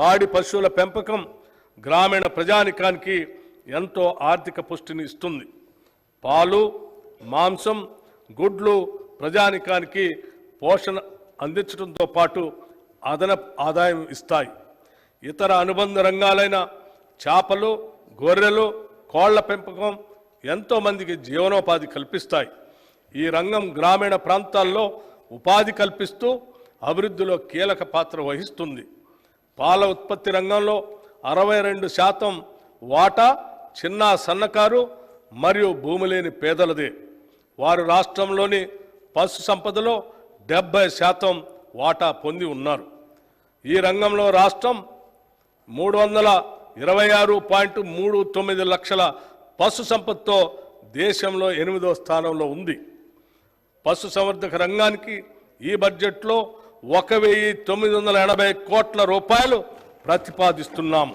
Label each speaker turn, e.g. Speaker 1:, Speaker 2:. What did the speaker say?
Speaker 1: పాడి పశువుల పెంపకం గ్రామీణ ప్రజానికానికి ఎంతో ఆర్థిక పుష్టిని ఇస్తుంది. పాలు, మాంసం, గుడ్లు ప్రజానికానికి పోషణ అందించడంతో పాటు అదనపు ఆదాయం ఇస్తాయి. ఇతర అనుబంధ రంగాలైన చేపలు, గొర్రెలు, కోళ్ల పెంపకం ఎంతోమందికి జీవనోపాధి కల్పిస్తాయి. ఈ రంగం గ్రామీణ ప్రాంతాల్లో ఉపాధి కల్పిస్తూ అభివృద్ధిలో కీలక పాత్ర వహిస్తుంది. పాల ఉత్పత్తి రంగంలో 62% వాటా చిన్న సన్నకారు మరియు భూమి లేని పేదలదే. వారు రాష్ట్రంలోని పశు సంపదలో 70% వాటా పొంది ఉన్నారు. ఈ రంగంలో రాష్ట్రం 326.39 లక్షల పశు సంపదతో దేశంలో 8వ స్థానంలో ఉంది. పశు సంవర్ధక రంగానికి ఈ బడ్జెట్లో 1,980 కోట్ల రూపాయలు ప్రతిపాదిస్తున్నాము.